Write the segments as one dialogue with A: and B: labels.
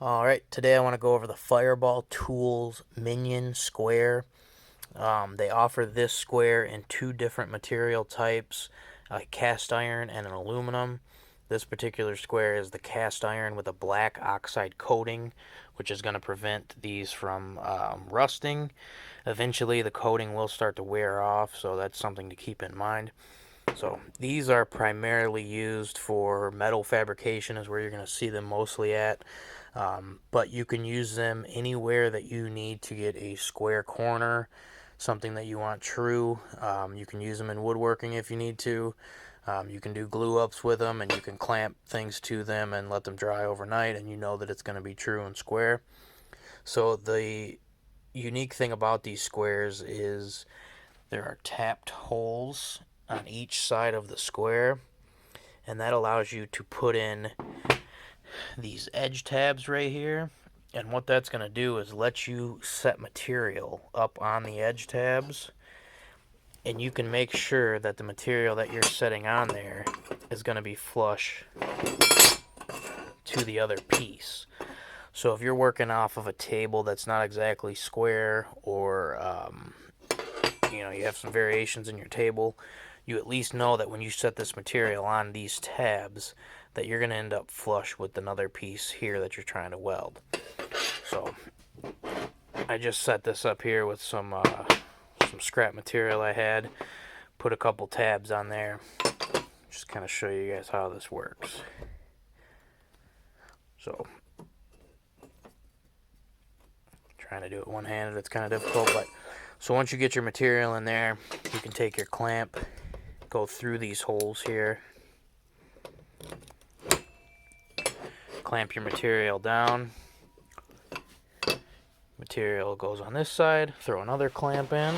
A: Alright, today I want to go over the Fireball Tools Minion Square. They offer this square in two different material types, a cast iron and an aluminum. This particular square is the cast iron with a black oxide coating, which is going to prevent these from rusting. Eventually the coating will start to wear off, so that's something to keep in mind. So these are primarily used for metal fabrication, is where you're going to see them mostly at. But you can use them anywhere that you need to get a square corner, something that you want true. You can use them in woodworking if you need to. You can do glue ups with them, and you can clamp things to them and let them dry overnight, and you know that it's going to be true and square. So the unique thing about these squares is there are tapped holes on each side of the square, and that allows you to put in these edge tabs right here. And what that's going to do is let you set material up on the edge tabs, and you can make sure that the material that you're setting on there is going to be flush to the other piece. So if you're working off of a table that's not exactly square, or you have some variations in your table, you at least know that when you set this material on these tabs, that you're going to end up flush with another piece here that you're trying to weld. So I just set this up here with some scrap material I had, put a couple tabs on there, just kind of show you guys how this works. So trying to do it one-handed, it's kind of difficult, but so once you get your material in there, you can take your clamp, go through these holes here, clamp your material down. Material goes on this side, throw another clamp in.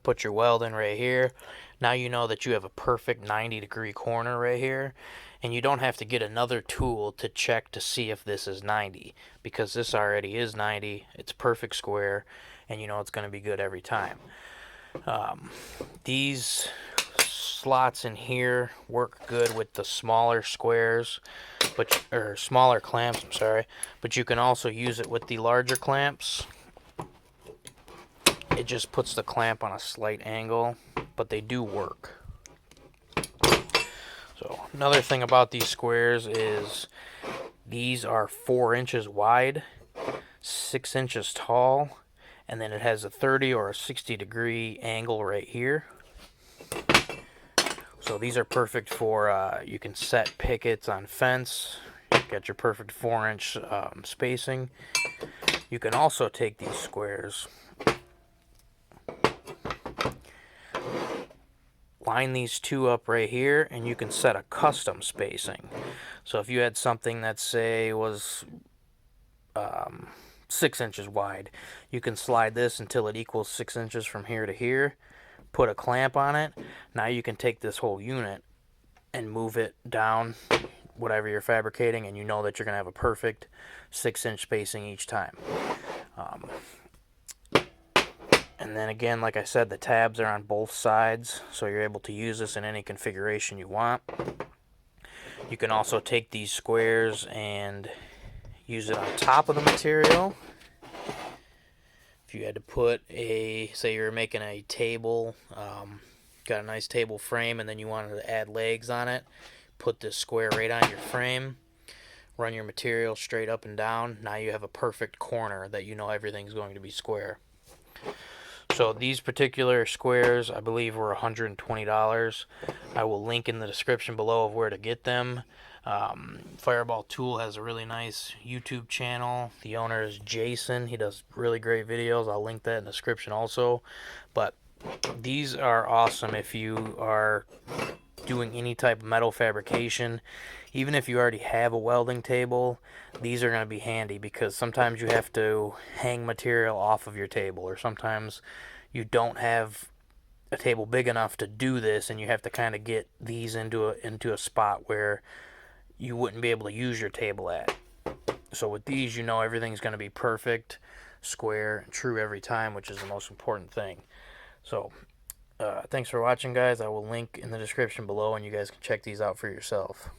A: Put your weld in right here. Now you know that you have a perfect 90-degree corner right here, and you don't have to get another tool to check to see if this is 90, because this already is 90. It's perfect square, and you know it's going to be good every time. These slots in here work good with the smaller squares, or smaller clamps, I'm sorry, but you can also use it with the larger clamps. It just puts the clamp on a slight angle, but they do work. So another thing about these squares is these are 4 inches wide, 6 inches tall, and then it has a 30 or a 60-degree angle right here. So these are perfect for, you can set pickets on fence, get your perfect 4-inch spacing. You can also take these squares, line these two up right here, and you can set a custom spacing. So if you had something that, say, was 6 inches wide, you can slide this until it equals 6 inches from here to here, put a clamp on it. Now you can take this whole unit and move it down, whatever you're fabricating, and you know that you're going to have a perfect 6-inch spacing each time. And then again, like I said, the tabs are on both sides, so you're able to use this in any configuration you want. You can also take these squares and use it on top of the material. If you had to put say you're making a table, got a nice table frame, and then you wanted to add legs on it, put this square right on your frame, run your material straight up and down. Now you have a perfect corner that you know everything's going to be square. So these particular squares, I believe, were $120. I will link in the description below of where to get them. Fireball Tool has a really nice YouTube channel. The owner is Jason. He does really great videos. I'll link that in the description also. But these are awesome if you are doing any type of metal fabrication. Even if you already have a welding table, these are going to be handy, because sometimes you have to hang material off of your table, or sometimes you don't have a table big enough to do this, and you have to kind of get these into a spot where you wouldn't be able to use your table at. So with these, you know everything's going to be perfect, square, and true every time, which is the most important thing. So Thanks for watching, guys. I will link in the description below, and you guys can check these out for yourself.